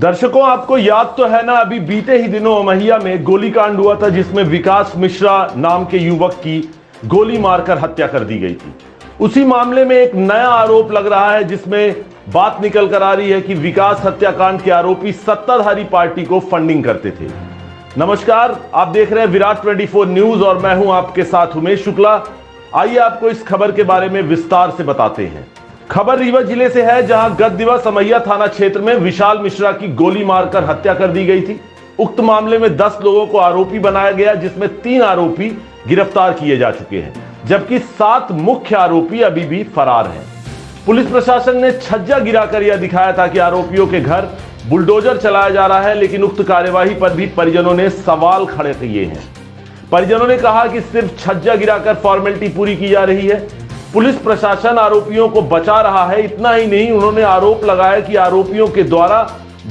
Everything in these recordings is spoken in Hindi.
दर्शकों, आपको याद तो है ना, अभी बीते ही दिनों अमहिया में गोलीकांड हुआ था जिसमें विकास मिश्रा नाम के युवक की गोली मारकर हत्या कर दी गई थी। उसी मामले में एक नया आरोप लग रहा है जिसमें बात निकल कर आ रही है कि विकास हत्याकांड के आरोपी सत्ताधारी पार्टी को फंडिंग करते थे। नमस्कार, आप देख रहे हैं विराट 24 न्यूज और मैं हूं आपके साथ उमेश शुक्ला। आइए आपको इस खबर के बारे में विस्तार से बताते हैं। खबर रीवा जिले से है, जहां गत दिवस अमहिया थाना क्षेत्र में विशाल मिश्रा की गोली मारकर हत्या कर दी गई थी। उक्त मामले में 10 लोगों को आरोपी बनाया गया, जिसमें 3 आरोपी गिरफ्तार किए जा चुके हैं, जबकि 7 मुख्य आरोपी अभी भी फरार हैं। पुलिस प्रशासन ने छज्जा गिराकर यह दिखाया था कि आरोपियों के घर बुलडोजर चलाया जा रहा है, लेकिन उक्त कार्यवाही पर भी परिजनों ने सवाल खड़े किए हैं। परिजनों ने कहा कि सिर्फ छज्जा गिराकर फॉर्मेलिटी पूरी की जा रही है। पुलिस प्रशासन आरोपियों को बचा रहा है। इतना ही नहीं, उन्होंने आरोप लगाया कि आरोपियों के द्वारा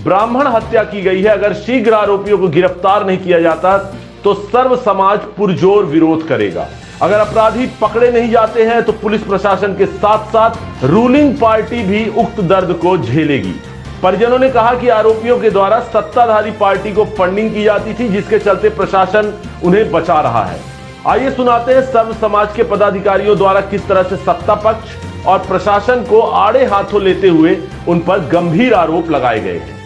ब्राह्मण हत्या की गई है। अगर शीघ्र आरोपियों को गिरफ्तार नहीं किया जाता तो सर्व समाज पुरजोर विरोध करेगा। अगर अपराधी पकड़े नहीं जाते हैं तो पुलिस प्रशासन के साथ साथ रूलिंग पार्टी भी उक्त दर्द को झेलेगी। परिजनों ने कहा कि आरोपियों के द्वारा सत्ताधारी पार्टी को फंडिंग की जाती थी, जिसके चलते प्रशासन उन्हें बचा रहा है। आइए सुनाते हैं सर्व समाज के पदाधिकारियों द्वारा किस तरह से सत्ता पक्ष और प्रशासन को आड़े हाथों लेते हुए उन पर गंभीर आरोप लगाए गए हैं।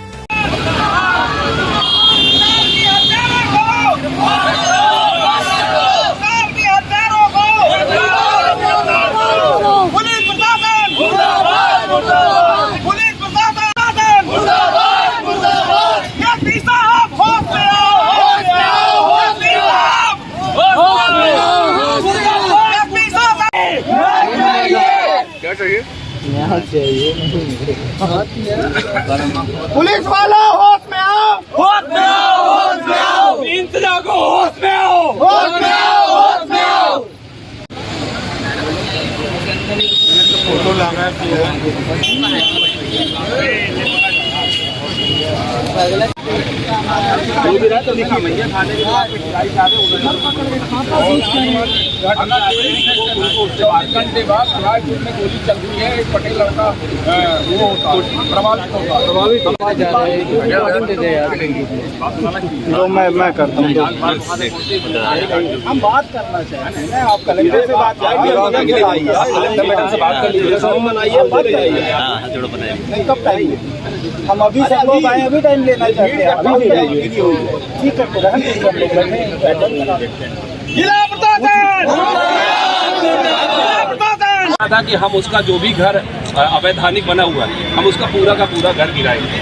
पुलिस वालों होश में आओ, होश में आओ, होश में आओ, इंतजाम को होश में आओ, होश में आओ, होश में आओ। फोटो लगा तो लिखी भैया थाने के बाद घंटे बाद रायपुर में गोली चल रही है। एक पटेल लड़का वो प्रभावित तो मैं करता हूँ। हम बात करना चाहते हैं, आप कलेक्टर से बात नहीं, कब टाइम हम अभी सब लोग आए, अभी टाइम लेना चाहते हैं। ठीक है, था कि हम उसका जो भी घर अवैधानिक बना हुआ है, हम उसका पूरा का पूरा घर गिराएंगे।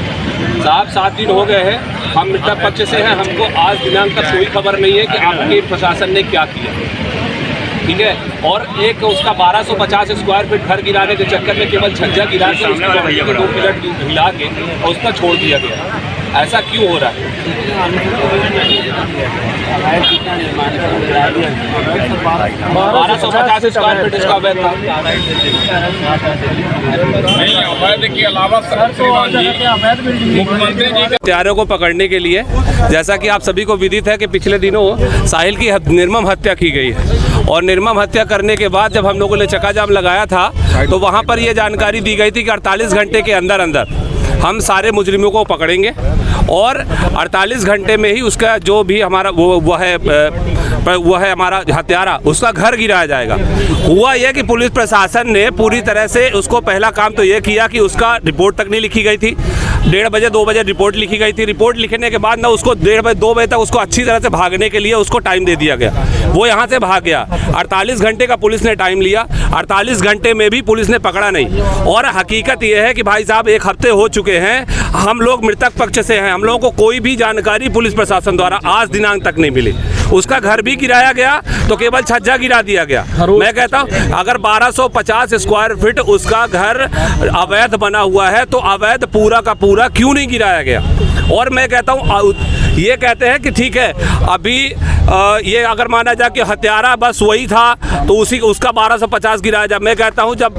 साहब 7 दिन हो गए हैं, हम मृतक पक्ष से हैं। हमको आज दिनांक तक कोई खबर नहीं है कि आपके प्रशासन ने क्या किया, ठीक है। और एक उसका 1250 स्क्वायर फीट घर गिराने के चक्कर में केवल छज्जा गिरा के 2 पिलट हिला के और उसका छोड़ दिया गया। ऐसा क्यों हो रहा है? 1250 स्क्वायर फीट इसका अवैध था। नहीं, अवैध के अलावा मुख्यमंत्री जी के हत्यारों को पकड़ने के लिए, जैसा कि आप सभी को विदित है कि पिछले दिनों साहिल की निर्मम हत्या की गई है, और निर्मम हत्या करने के बाद जब हम लोगों ने चक्का जाम लगाया था तो वहाँ पर यह जानकारी दी गई थी कि 48 घंटे के अंदर अंदर हम सारे मुजरिमों को पकड़ेंगे और 48 घंटे में ही उसका जो भी हमारा वो है हमारा हत्यारा, उसका घर गिराया जाएगा। हुआ यह कि पुलिस प्रशासन ने पूरी तरह से उसको पहला काम तो यह किया कि उसका रिपोर्ट तक नहीं लिखी गई थी। 1:30 बजे 2 बजे रिपोर्ट लिखी गई थी। रिपोर्ट लिखने के बाद ना उसको 1:30 बजे 2 बजे तक उसको अच्छी तरह से भागने के लिए उसको टाइम दे दिया गया। वो यहाँ से भाग गया। 48 घंटे का पुलिस ने टाइम लिया, 48 घंटे में भी पुलिस ने पकड़ा नहीं। और हकीकत यह है कि भाई साहब 1 हफ्ते हो चुके हैं, हम लोग मृतक पक्ष से हैं, हम लोगों को कोई भी जानकारी पुलिस प्रशासन द्वारा आज दिनांक तक नहीं मिली। उसका घर भी गिराया गया तो केवल छज्जा गिरा दिया गया। मैं कहता हूं अगर 1250 स्क्वायर फीट उसका घर अवैध बना हुआ है तो अवैध पूरा का पूरा क्यों नहीं गिराया गया? और मैं कहता हूं ये कहते हैं कि ठीक है, अभी ये अगर माना जाए कि हत्यारा बस वही था तो उसका 1250 गिराया जाए। मैं कहता हूं जब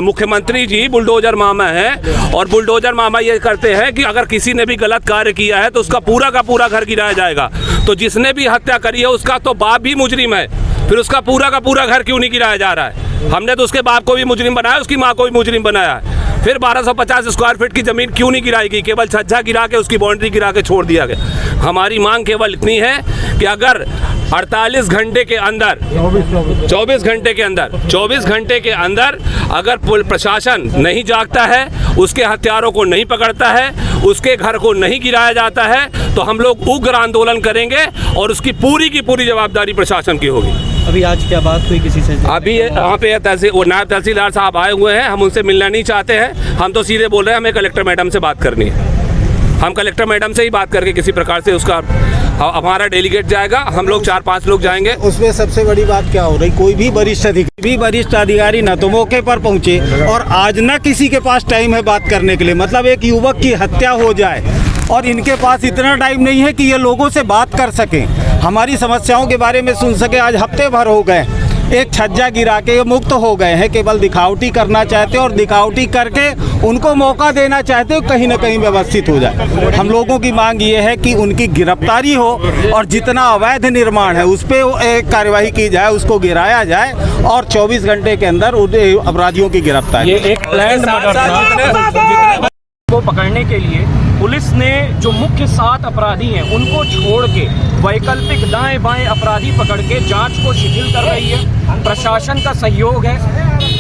मुख्यमंत्री जी बुलडोजर मामा हैं और बुलडोजर मामा ये करते हैं कि अगर किसी ने भी गलत कार्य किया है तो उसका पूरा का पूरा घर गिराया जाएगा, तो जिसने भी हत्या करी है उसका तो बाप भी मुजरिम है, फिर उसका पूरा का पूरा घर क्यों नहीं गिराया जा रहा है? हमने तो उसके बाप को भी मुजरिम बनाया, उसकी माँ को भी मुजरिम बनाया है। फिर 1250 स्क्वायर फीट की ज़मीन क्यों नहीं गिराई गई, केवल छज्जा गिरा के उसकी बाउंड्री गिरा के छोड़ दिया गया। हमारी मांग केवल इतनी है कि अगर 48 घंटे के अंदर 24 घंटे के अंदर अगर प्रशासन नहीं जागता है, उसके हत्यारों को नहीं पकड़ता है, उसके घर को नहीं गिराया जाता है, तो हम लोग उग्र आंदोलन करेंगे और उसकी पूरी की पूरी जवाबदारी प्रशासन की होगी। अभी आज क्या बात हुई किसी से? अभी यहाँ पे नायब तहसीलदार साहब आए हुए हैं, हम उनसे मिलना नहीं चाहते हैं। हम तो सीधे बोल रहे हैं हमें कलेक्टर मैडम से बात करनी है। हम कलेक्टर मैडम से ही बात करके किसी प्रकार से उसका हमारा डेलीगेट जाएगा, हम लोग 4-5 लोग जाएंगे। उसमें सबसे बड़ी बात क्या हो रही, कोई भी वरिष्ठ अधिकारी न तो मौके पर पहुंचे और आज न किसी के पास टाइम है बात करने के लिए। मतलब एक युवक की हत्या हो जाए और इनके पास इतना टाइम नहीं है कि ये लोगों से बात कर सकें, हमारी समस्याओं के बारे में सुन सके। आज हफ्ते भर हो गए, एक छज्जा गिरा के ये मुक्त हो गए हैं, केवल दिखावटी करना चाहते और दिखावटी करके उनको मौका देना चाहते हो कहीं ना कहीं व्यवस्थित हो जाए। हम लोगों की मांग ये है कि उनकी गिरफ्तारी हो और जितना अवैध निर्माण है उस पर एक कार्रवाई की जाए, उसको गिराया जाए और 24 घंटे के अंदर अपराधियों की गिरफ्तारी। ये एक प्लान को पकड़ने के लिए पुलिस ने जो मुख्य 7 अपराधी हैं उनको छोड़ के वैकल्पिक दाएं बाएं अपराधी पकड़ के जांच को शिथिल कर रही है। प्रशासन का सहयोग है,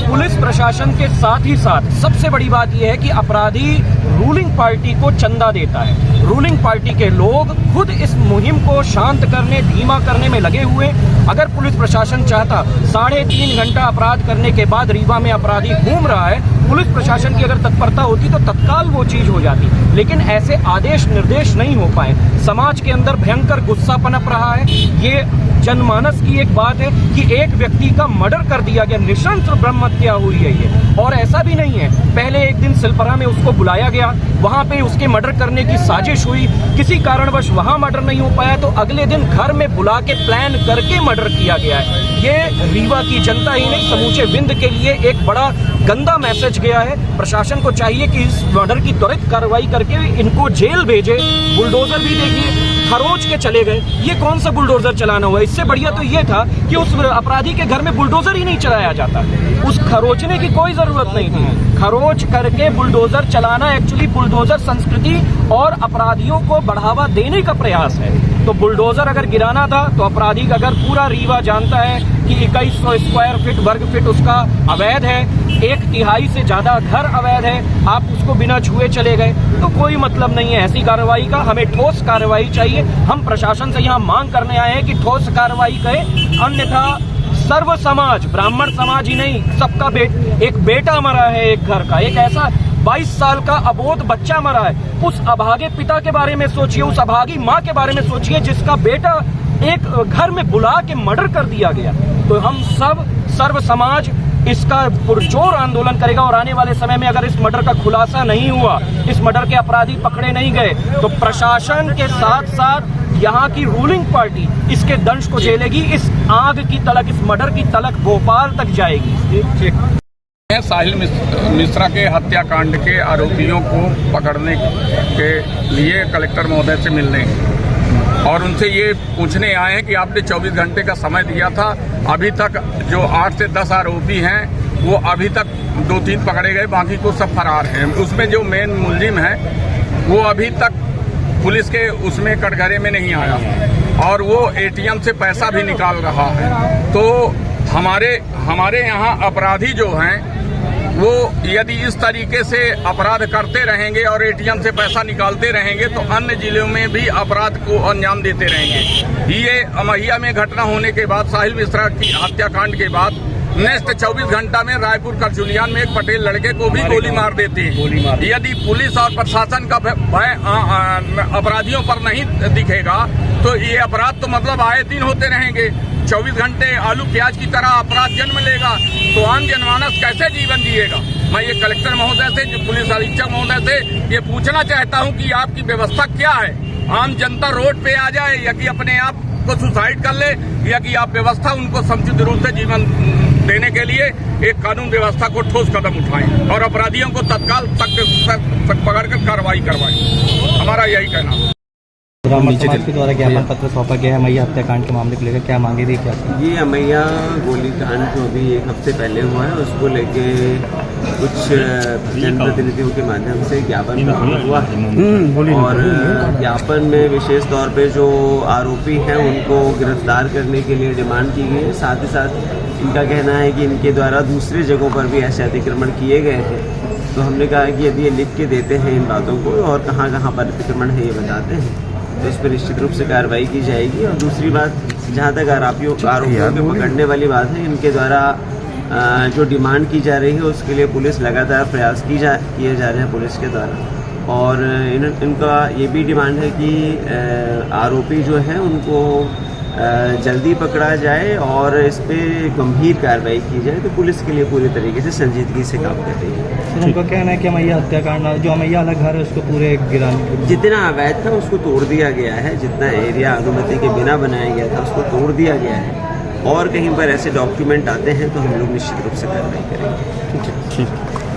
पुलिस प्रशासन के साथ ही साथ सबसे बड़ी बात यह है कि अपराधी रूलिंग पार्टी को चंदा देता है। रूलिंग पार्टी के लोग खुद इस मुहिम को शांत करने, धीमा करने में लगे हुए। अगर पुलिस प्रशासन चाहता 3.5 घंटा अपराध करने के बाद रीवा में अपराधी घूम रहा है, पुलिस प्रशासन की अगर तत्परता होती तो तत्काल वो चीज हो जाती, लेकिन ऐसे आदेश निर्देश नहीं हो पाए। समाज के अंदर भयंकर गुस्सा पनप रहा है। ये जनमानस की एक बात है कि एक व्यक्ति का मर्डर कर दिया गया, नृशंस ब्रह्म हत्या हुई है ये। और ऐसा भी नहीं है, पहले एक दिन सिलपरा में उसको बुलाया गया, वहां पे उसके मर्डर करने की साजिश हुई, किसी कारणवश वहां मर्डर नहीं हो पाया तो अगले दिन घर में बुला के प्लान करके मर्डर किया गया है। ये रीवा की जनता ही नहीं, समूचे विंध्य के लिए एक बड़ा गंदा मैसेज गया है। प्रशासन को चाहिए कि इस मर्डर की त्वरित कार्रवाई करके इनको जेल भेजे। बुलडोजर भी देखिए खरोच के चले गए, ये कौन सा बुलडोजर चलाना हुआ? इससे बढ़िया तो ये था कि उस अपराधी के घर में बुलडोजर ही नहीं चलाया जाता, उस खरोचने की कोई जरूरत नहीं थी। खरोच करके बुलडोजर चलाना एक्चुअली बुलडोजर संस्कृति और अपराधियों को बढ़ावा देने का प्रयास है। तो बुलडोजर अगर गिराना था तो अपराधी अगर पूरा रीवा जानता है कि 2100 स्क्वायर फीट वर्ग फीट उसका अवैध है, 1/3 से ज्यादा घर अवैध है, आप उसको बिना छुए चले गए तो कोई मतलब नहीं है ऐसी कार्रवाई का। हमें ठोस कार्रवाई चाहिए। हम प्रशासन से यहाँ मांग करने आए हैं कि ठोस कार्रवाई करें, अन्यथा सर्व समाज, ब्राह्मण समाज ही नहीं, सबका एक बेटा मरा है एक घर का, एक ऐसा 22 साल का अबोध बच्चा मरा है। उस अभागे पिता के बारे में सोचिए, उस अभागी माँ के बारे में सोचिए जिसका बेटा एक घर में बुला के मर्डर कर दिया गया। तो हम सब सर्व समाज इसका पुरजोर आंदोलन करेगा और आने वाले समय में अगर इस मर्डर का खुलासा नहीं हुआ, इस मर्डर के अपराधी पकड़े नहीं गए तो प्रशासन के साथ साथ यहाँ की रूलिंग पार्टी इसके दंश को झेलेगी। इस आग की तलक, इस मर्डर की तलक भोपाल तक जाएगी। साहिल मिश्रा के हत्याकांड के आरोपियों को पकड़ने के लिए कलेक्टर महोदय से मिलने और उनसे ये पूछने आए हैं कि आपने 24 घंटे का समय दिया था, अभी तक जो 8 से 10 आरोपी हैं वो अभी तक 2-3 पकड़े गए, बाकी को सब फरार हैं। उसमें जो मेन मुलजिम है वो अभी तक पुलिस के उसमें कटघरे में नहीं आया और वो ATM से पैसा भी निकाल रहा है। तो हमारे यहाँ अपराधी जो हैं वो यदि इस तरीके से अपराध करते रहेंगे और ATM से पैसा निकालते रहेंगे तो अन्य जिलों में भी अपराध को अंजाम देते रहेंगे। ये अमहिया में घटना होने के बाद, साहिल मिश्रा की हत्याकांड के बाद नेक्स्ट 24 घंटा में रायपुर करचुलियान में एक पटेल लड़के को भी गोली मार देते हैं। यदि पुलिस और प्रशासन का भय अपराधियों पर नहीं दिखेगा तो ये अपराध तो मतलब आए दिन होते रहेंगे। 24 घंटे आलू प्याज की तरह अपराध जन्म लेगा तो आम जनमानस कैसे जीवन जिएगा? मैं ये कलेक्टर महोदय से, पुलिस अधीक्षक महोदय से ये पूछना चाहता हूँ कि आपकी व्यवस्था क्या है? आम जनता रोड पे आ जाए या कि अपने आप को सुसाइड कर ले या कि आप व्यवस्था उनको समुचित रूप से जीवन देने के लिए एक कानून व्यवस्था को ठोस कदम उठाएं और अपराधियों को तत्काल तक पकड़कर कार्रवाई करवाएं। हमारा यही कहना है। ब्राह्मण समाज के द्वारा ज्ञापन पत्र सौंपा गया है मैया हत्याकांड के मामले को लेकर, क्या मांगे थी क्या? ये अमैया गोलीकांड जो अभी एक हफ्ते पहले हुआ है उसको लेके कुछ जनप्रतिनिधियों के माध्यम से ज्ञापन प्राप्त हुआ है और ज्ञापन में विशेष तौर पे जो आरोपी हैं उनको गिरफ्तार करने के लिए डिमांड की गई है। साथ ही साथ इनका कहना है कि इनके द्वारा दूसरी जगहों पर भी ऐसे अतिक्रमण किए गए हैं, तो हमने कहा कि यदि ये लिख के देते हैं इन बातों को और कहाँ कहाँ पर अतिक्रमण है ये बताते हैं तो इस पर निश्चित रूप से कार्रवाई की जाएगी। और दूसरी बात, जहाँ तक आरोपियों को पकड़ने वाली बात है, इनके द्वारा जो डिमांड की जा रही है उसके लिए पुलिस लगातार प्रयास किए जा रहे हैं पुलिस के द्वारा। और इनका ये भी डिमांड है कि आरोपी जो है उनको जल्दी पकड़ा जाए और इस पर गंभीर कार्रवाई की जाए, तो पुलिस के लिए पूरी तरीके से संजीदगी से काम कर रही है। तो उनका कहना है कि मैया हत्याकांड जो मैया वाला घर है उसको पूरे गिराने, जितना अवैध था उसको तोड़ दिया गया है, जितना एरिया अनुमति के बिना बनाया गया था उसको तोड़ दिया गया है और कहीं पर ऐसे डॉक्यूमेंट आते हैं तो हम लोग निश्चित रूप से कार्रवाई करेंगे। ठीक है।